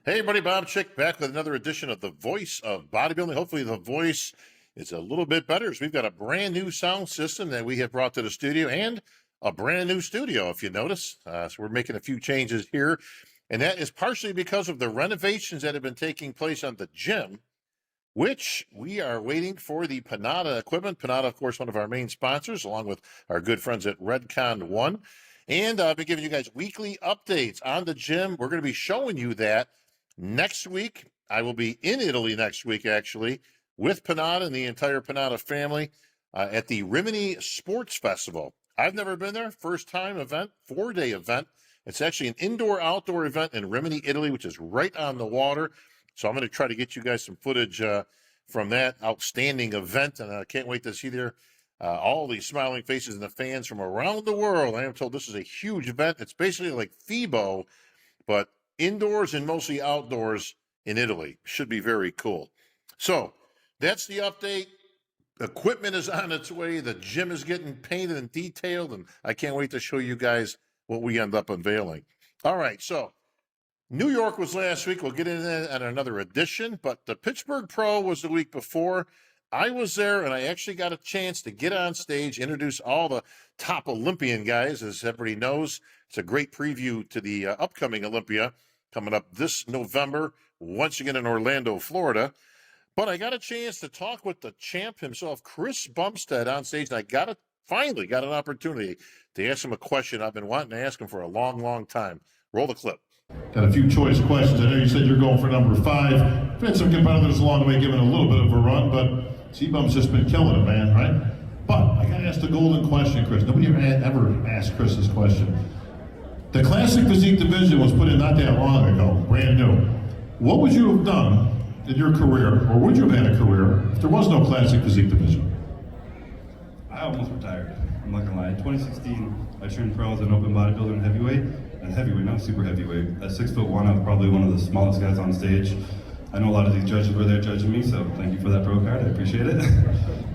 Hey, everybody, Bob Chick back with another edition of The Voice of Bodybuilding. Hopefully the voice is a little bit better as we've got a brand new sound system that we have brought to the studio and a brand new studio, if you notice. So we're making a few changes here, and that is partially because of the renovations that have been taking place on the gym, which we are waiting for the Panada equipment. Panada, of course, one of our main sponsors, along with our good friends at Redcon One. And I've been giving you guys weekly updates on the gym. We're going to be showing you that next week. I will be in Italy next week, actually, with Panada and the entire Panada family at the Rimini Sports Festival. I've never been there. First time event, 4-day event. It's actually an indoor-outdoor event in Rimini, Italy, which is right on the water. So I'm going to try to get you guys some footage from that outstanding event, and I can't wait to see there all these smiling faces and the fans from around the world. I am told this is a huge event. It's basically like FIBO, but indoors and mostly outdoors in Italy. Should be very cool. So that's the update. Equipment is on its way. The gym is getting painted and detailed, and I can't wait to show you guys what we end up unveiling. All right, so New York was last week. We'll get into that at another edition, but the Pittsburgh Pro was the week before. I was there, and I actually got a chance to get on stage, introduce all the top Olympian guys. As everybody knows, it's a great preview to the upcoming Olympia coming up this November, once again in Orlando, Florida. But I got a chance to talk with the champ himself, Chris Bumstead, on stage, and I finally got an opportunity to ask him a question I've been wanting to ask him for a long, long time. Roll the clip. Got a few choice questions. I know you said you're going for number 5. I've had some competitors along the way giving a little bit of a run, but CBUM's just been killing it, man, right? But I got to ask the golden question, Chris. Nobody ever asked Chris this question. The Classic Physique division was put in not that long ago, brand new. What would you have done in your career, or would you have had a career, if there was no Classic Physique division? I almost retired. I'm not gonna lie. In 2016, I turned pro as an open bodybuilder and heavyweight. And heavyweight, not super heavyweight. At 6'1", I'm probably one of the smallest guys on stage. I know a lot of these judges were there judging me, so thank you for that pro card. I appreciate it.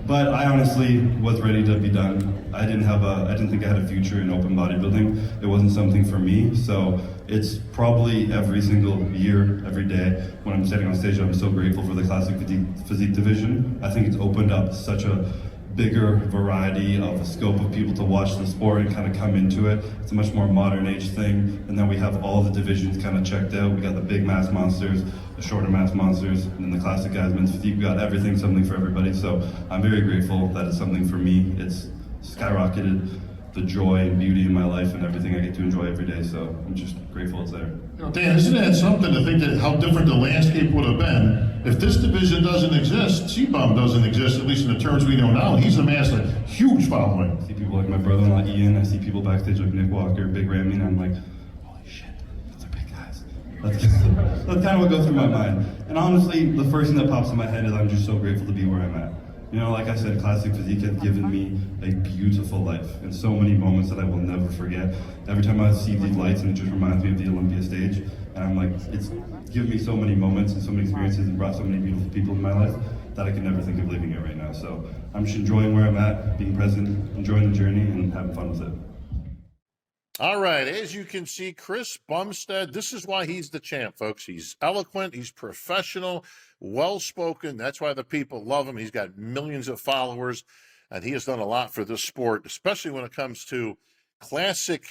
But I honestly was ready to be done. I didn't think I had a future in open bodybuilding. It wasn't something for me. So it's probably every single year, every day, when I'm standing on stage, I'm so grateful for the Classic Physique division. I think it's opened up such a bigger variety of a scope of people to watch the sport and kind of come into it. It's a much more modern age thing, and then we have all the divisions kind of checked out. We got the big mass monsters, the shorter mass monsters, and then the classic guys, men's physique. We got everything, something for everybody. So I'm very grateful that it's something for me. It's skyrocketed the joy and beauty in my life and everything I get to enjoy every day. So I'm just grateful it's there. Dan, isn't that something to think that how different the landscape would have been if this division doesn't exist? CBUM doesn't exist, at least in the terms we know now. He's amassed a huge following. I see people like my brother-in-law Ian. I see people backstage like Nick Walker, Big Ramy, and I'm like, holy shit, those are big guys. That's kind of what goes through my mind. And honestly, the first thing that pops in my head is I'm just so grateful to be where I'm at. You know, like I said, Classic Physique has given me a beautiful life and so many moments that I will never forget. Every time I see these lights, and it just reminds me of the Olympia stage, and I'm like, it's given me so many moments and so many experiences and brought so many beautiful people in my life that I can never think of leaving it right now. So I'm just enjoying where I'm at, being present, enjoying the journey, and having fun with it. All right, as you can see, Chris Bumstead, this is why he's the champ, folks. He's eloquent, he's professional, well-spoken. That's why the people love him. He's got millions of followers, and he has done a lot for this sport, especially when it comes to classic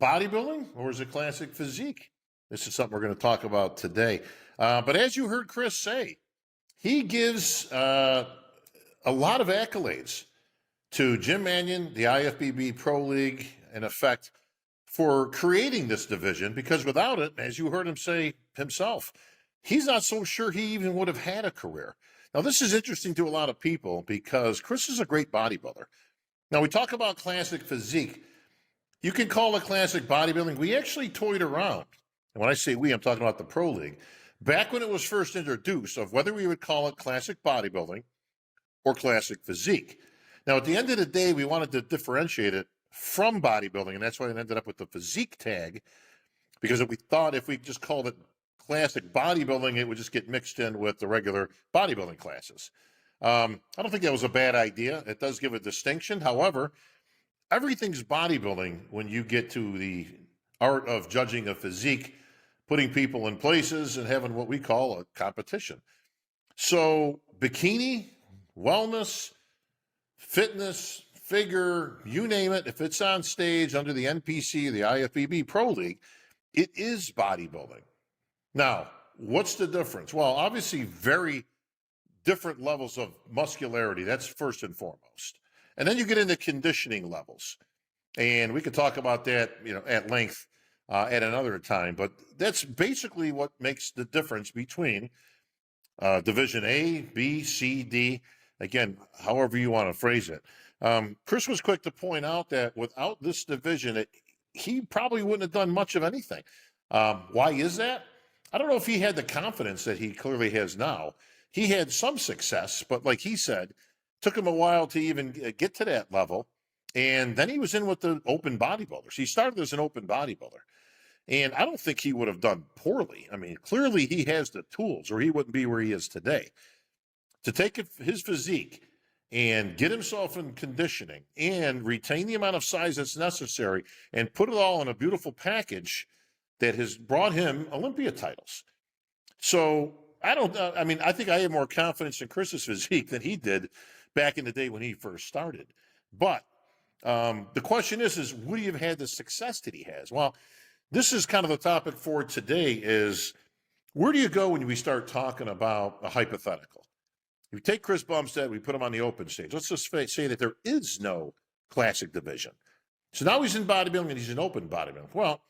bodybuilding, or is it classic physique? This is something we're going to talk about today. But as you heard Chris say, he gives a lot of accolades to Jim Mannion, the IFBB Pro League, in effect, for creating this division, because without it, as you heard him say himself, he's not so sure he even would have had a career. Now, this is interesting to a lot of people because Chris is a great bodybuilder. Now, we talk about classic physique. You can call it classic bodybuilding. We actually toyed around. And when I say we, I'm talking about the Pro League. Back when it was first introduced, of whether we would call it classic bodybuilding or classic physique. Now, at the end of the day, we wanted to differentiate it from bodybuilding, and that's why it ended up with the physique tag, because we thought if we just called it classic bodybuilding, it would just get mixed in with the regular bodybuilding classes. I don't think that was a bad idea. It does give a distinction. However, everything's bodybuilding when you get to the art of judging a physique putting people in places and having what we call a competition. So bikini, wellness, fitness, figure, you name it, if it's on stage under the NPC, the IFBB Pro League, it is bodybuilding. Now, what's the difference? Well, obviously very different levels of muscularity. That's first and foremost. And then you get into conditioning levels. And we could talk about that, at length at another time. But that's basically what makes the difference between Division A, B, C, D. Again, however you want to phrase it. Chris was quick to point out that without this division, he probably wouldn't have done much of anything. Why is that? I don't know if he had the confidence that he clearly has now. He had some success, but like he said, took him a while to even get to that level. And then he was in with the open bodybuilders. He started as an open bodybuilder. And I don't think he would have done poorly. I mean, clearly he has the tools, or he wouldn't be where he is today. To take his physique and get himself in conditioning and retain the amount of size that's necessary and put it all in a beautiful package that has brought him Olympia titles. So I think I have more confidence in Chris's physique than he did back in the day when he first started. But the question is would he have had the success that he has? Well, this is kind of the topic for today is where do you go when we start talking about a hypothetical? If you take Chris Bumstead, we put him on the open stage. Let's just say that there is no classic division. So now he's in bodybuilding and he's in open bodybuilding. Well,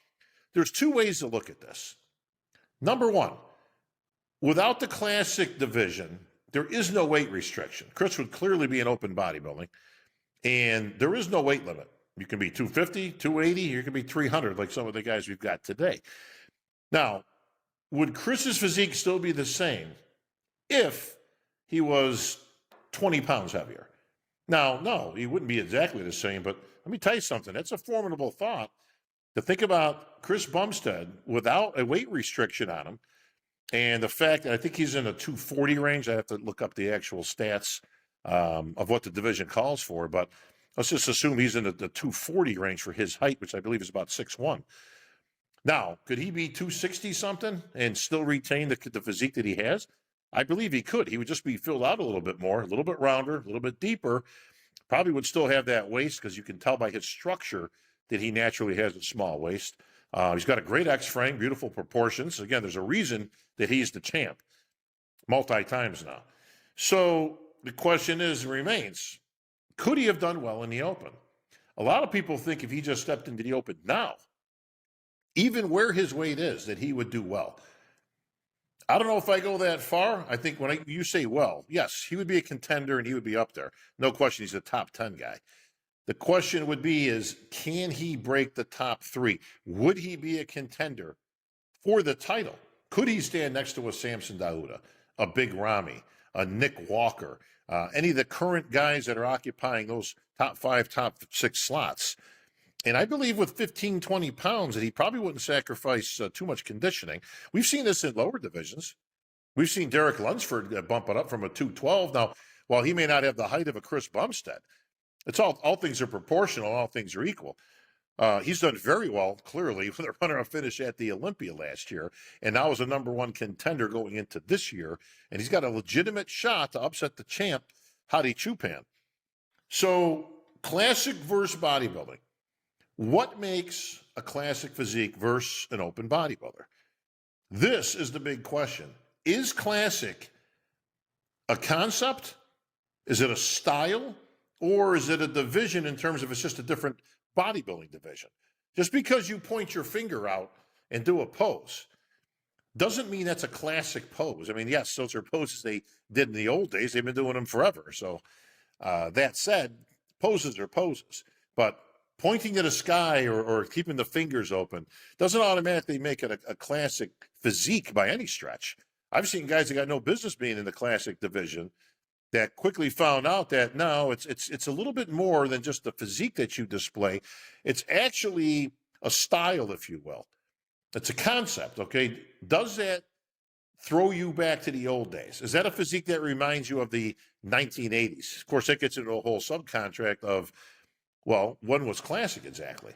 there's two ways to look at this. Number one, without the classic division, there is no weight restriction. Chris would clearly be in open bodybuilding, and there is no weight limit. You can be 250, 280, you can be 300, like some of the guys we've got today. Now, would Chris's physique still be the same if he was 20 pounds heavier? Now, no, he wouldn't be exactly the same, but let me tell you something. That's a formidable thought to think about Chris Bumstead without a weight restriction on him. And the fact that I think he's in a 240 range. I have to look up the actual stats of what the division calls for, but let's just assume he's in the 240 range for his height, which I believe is about 6'1". Now, could he be 260 something and still retain the physique that he has? I believe he could. He would just be filled out a little bit more, a little bit rounder, a little bit deeper. Probably would still have that waist because you can tell by his structure that he naturally has a small waist. He's got a great X-frame, beautiful proportions. Again, there's a reason that he's the champ multi-times now. So the question remains, could he have done well in the open? A lot of people think if he just stepped into the open now, even where his weight is, that he would do well. I don't know if I go that far. I think when you say well, yes, he would be a contender and he would be up there. No question, he's a top 10 guy. The question would be can he break the top 3? Would he be a contender for the title? Could he stand next to a Samson Dauda, a Big Ramy, a Nick Walker, any of the current guys that are occupying those top 5, top 6 slots? And I believe with 15, 20 pounds that he probably wouldn't sacrifice too much conditioning. We've seen this in lower divisions. We've seen Derek Lunsford bump it up from a 212. Now, while he may not have the height of a Chris Bumstead, it's all things are proportional, all things are equal. He's done very well, clearly, with a runner-up finish at the Olympia last year, and now is a number 1 contender going into this year, and he's got a legitimate shot to upset the champ, Hadi Chupan. So, classic versus bodybuilding. What makes a classic physique versus an open bodybuilder? This is the big question. Is classic a concept? Is it a style? Or is it a division in terms of it's just a different bodybuilding division? Just because you point your finger out and do a pose doesn't mean that's a classic pose. I mean, yes, those are poses they did in the old days. They've been doing them forever. So that said, poses are poses. But pointing to the sky or keeping the fingers open doesn't automatically make it a classic physique by any stretch. I've seen guys that got no business being in the classic division that quickly found out that no, it's a little bit more than just the physique that you display. It's actually a style, if you will. It's a concept, okay? Does that throw you back to the old days? Is that a physique that reminds you of the 1980s? Of course, that gets into a whole subcontract of, well, when was classic exactly?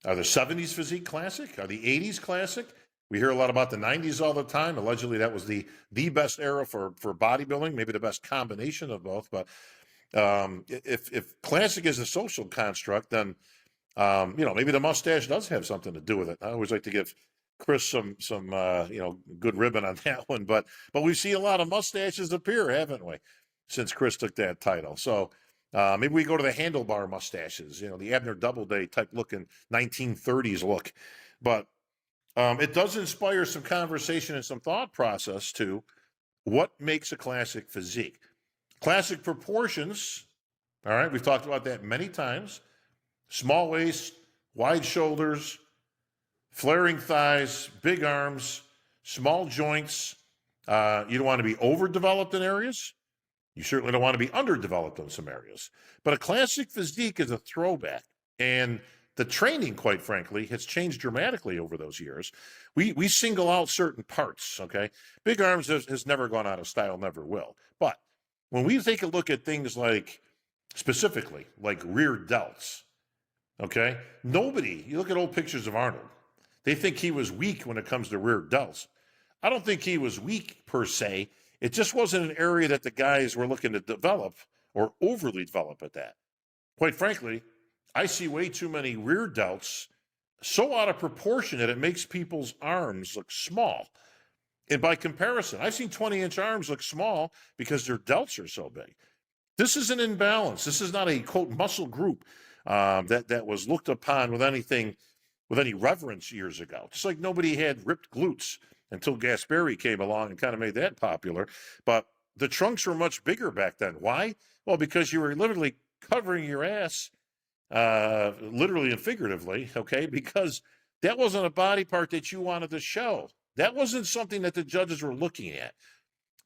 Are the 70s physique classic? Are the 80s classic? We hear a lot about the 90s all the time. Allegedly, that was the best era for bodybuilding, maybe the best combination of both. But if classic is a social construct, then maybe the mustache does have something to do with it. I always like to give Chris some good ribbon on that one. But we've seen a lot of mustaches appear, haven't we, since Chris took that title? So maybe we go to the handlebar mustaches, the Abner Doubleday type looking 1930s look. But it does inspire some conversation and some thought process to what makes a classic physique. Classic proportions, all right, we've talked about that many times. Small waist, wide shoulders, flaring thighs, big arms, small joints. You don't want to be overdeveloped in areas. You certainly don't want to be underdeveloped in some areas. But a classic physique is a throwback. And the training, quite frankly, has changed dramatically over those years. We single out certain parts, okay? Big arms has never gone out of style, never will. But when we take a look at things like, specifically, like rear delts, okay? You look at old pictures of Arnold, they think he was weak when it comes to rear delts. I don't think he was weak per se. It just wasn't an area that the guys were looking to develop or overly develop at that. Quite frankly, I see way too many rear delts so out of proportion that it makes people's arms look small. And by comparison, I've seen 20-inch arms look small because their delts are so big. This is an imbalance. This is not a, quote, muscle group that was looked upon with any reverence years ago. Just like nobody had ripped glutes until Gasperi came along and kind of made that popular. But the trunks were much bigger back then. Why? Well, because you were literally covering your ass, literally and figuratively, okay? Because that wasn't a body part that you wanted to show. That wasn't something that the judges were looking at.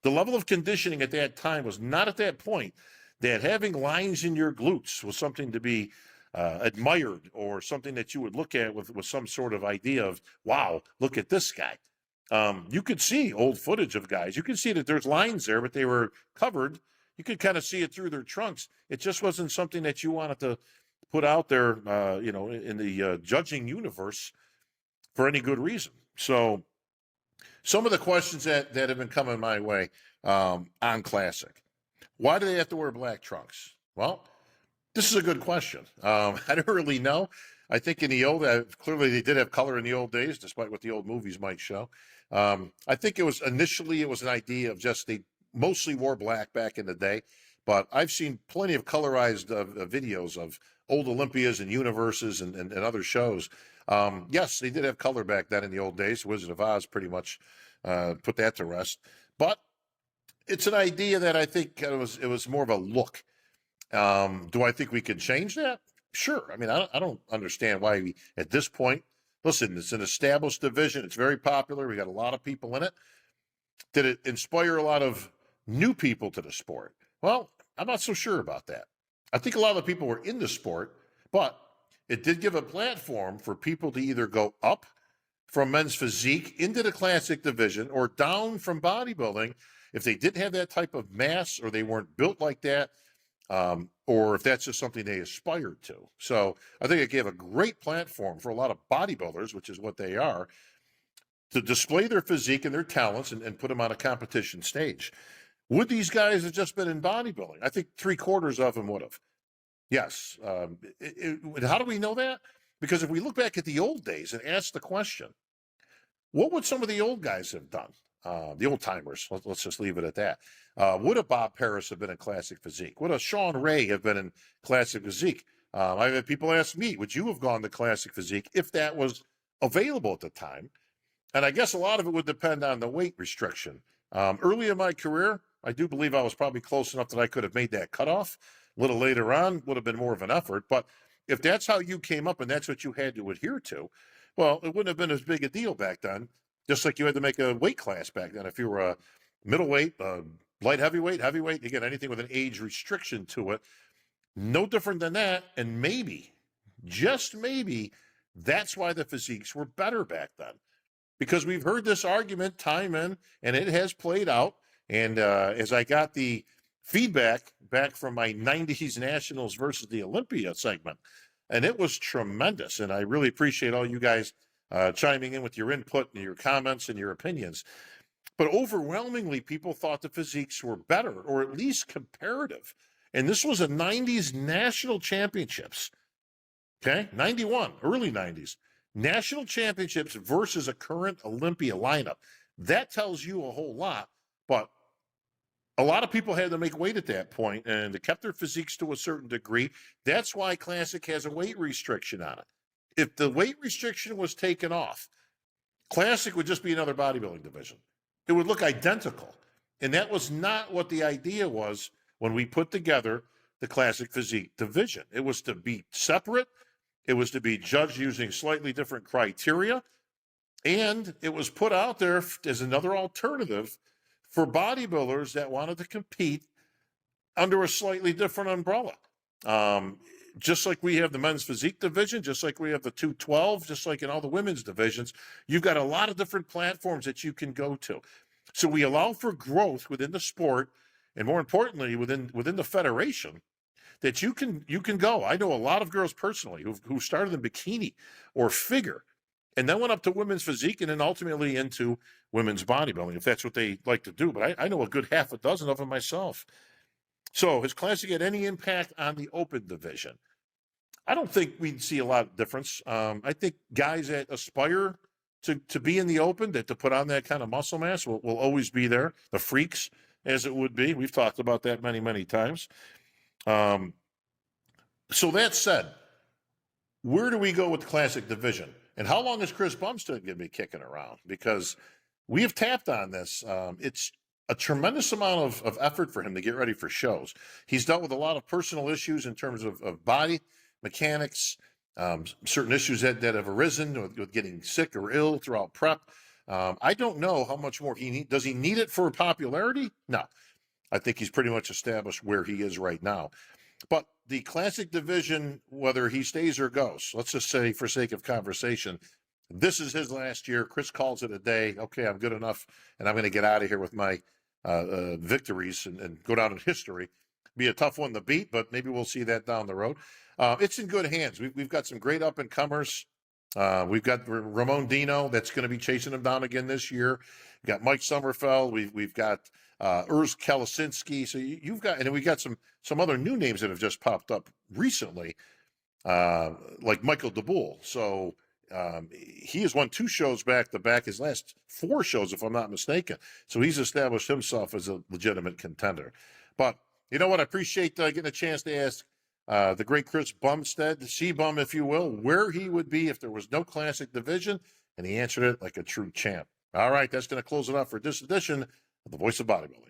The level of conditioning at that time was not at that point that having lines in your glutes was something to be admired or something that you would look at with some sort of idea of, wow, look at this guy. You could see old footage of guys. You could see that there's lines there, but they were covered. You could kind of see it through their trunks. It just wasn't something that you wanted to put out there, in the judging universe for any good reason. So some of the questions that have been coming my way on Classic. Why do they have to wear black trunks? Well, this is a good question. I don't really know. I think in the old, clearly they did have color in the old days, despite what the old movies might show. I think it was an idea of just they mostly wore black back in the day, but I've seen plenty of colorized videos of old Olympias and universes and other shows. Yes, they did have color back then in the old days. Wizard of Oz pretty much put that to rest. But it's an idea that I think it was more of a look. Do I think we can change that? Sure. I mean, I don't understand why we, at this point, listen, it's an established division. It's very popular. We got a lot of people in it. Did it inspire a lot of new people to the sport? Well, I'm not so sure about that. I think a lot of the people were in the sport, but it did give a platform for people to either go up from men's physique into the classic division or down from bodybuilding if they didn't have that type of mass or they weren't built like that, or if that's just something they aspired to. So I think it gave a great platform for a lot of bodybuilders, which is what they are, to display their physique and their talents and put them on a competition stage. Would these guys have just been in bodybuilding? I think 3/4 of them would have. Yes. How do we know that? Because if we look back at the old days and ask the question, what would some of the old guys have done? The old timers, let's just leave it at that. Would a Bob Paris have been in classic physique? Would a Sean Ray have been in classic physique? I've had people ask me, would you have gone to classic physique if that was available at the time? And I guess a lot of it would depend on the weight restriction. Early in my career, I do believe I was probably close enough that I could have made that cutoff. A little later on would have been more of an effort. But if that's how you came up and that's what you had to adhere to, well, it wouldn't have been as big a deal back then. Just like you had to make a weight class back then. If you were a middleweight, light heavyweight, again, anything with an age restriction to it, no different than that. And maybe, just maybe, that's why the physiques were better back then. Because we've heard this argument time in, and it has played out. And as I got the feedback back from my 90s Nationals versus the Olympia segment, and it was tremendous. And I really appreciate all you guys chiming in with your input and your comments and your opinions. But overwhelmingly, people thought the physiques were better, or at least comparative. And this was a 90s national championships. Okay, 91, early 90s. National championships versus a current Olympia lineup. That tells you a whole lot, but a lot of people had to make weight at that point, and they kept their physiques to a certain degree. That's why Classic has a weight restriction on it. If the weight restriction was taken off, Classic would just be another bodybuilding division. It would look identical. And that was not what the idea was when we put together the Classic Physique division. It was to be separate. It was to be judged using slightly different criteria. And it was put out there as another alternative for bodybuilders that wanted to compete under a slightly different umbrella. Just like we have the men's physique division, just like we have the 212, just like in all the women's divisions, you've got a lot of different platforms that you can go to. So we allow for growth within the sport, and more importantly, within the federation, that you can go. I know a lot of girls personally who started in bikini or figure, and then went up to women's physique, and then ultimately into women's bodybuilding, if that's what they like to do. But I know a good half a dozen of them myself. So has Classic had any impact on the open division? I don't think we'd see a lot of difference. I think guys that aspire to be in the open, that to put on that kind of muscle mass will always be there. The freaks, as it would be. We've talked about that many, many times. So that said, where do we go with the Classic division? And how long is Chris Bumstead going to be kicking around? Because we have tapped on this. It's a tremendous amount of effort for him to get ready for shows. He's dealt with a lot of personal issues in terms of body mechanics, certain issues that have arisen with getting sick or ill throughout prep. I don't know how much more does he need it for popularity? No. I think he's pretty much established where he is right now. But the Classic division, whether he stays or goes, let's just say for sake of conversation, this is his last year. Chris calls it a day. Okay, I'm good enough, and I'm going to get out of here with my victories and go down in history. Be a tough one to beat, but maybe we'll see that down the road. It's in good hands. We've got some great up-and-comers. We've got Ramon Dino that's going to be chasing him down again this year. We've got Mike Sommerfeld. We've got Urs Kalasinski. So you've got, and then we got some other new names that have just popped up recently, like Michael DeBoule. So he has won 2 shows back-to-back, his last 4 shows, if I'm not mistaken. So he's established himself as a legitimate contender. But you know what? I appreciate getting a chance to ask the great Chris Bumstead, the CBUM, if you will, where he would be if there was no Classic division, and he answered it like a true champ. All right, that's going to close it up for this edition of The Voice of Bodybuilding.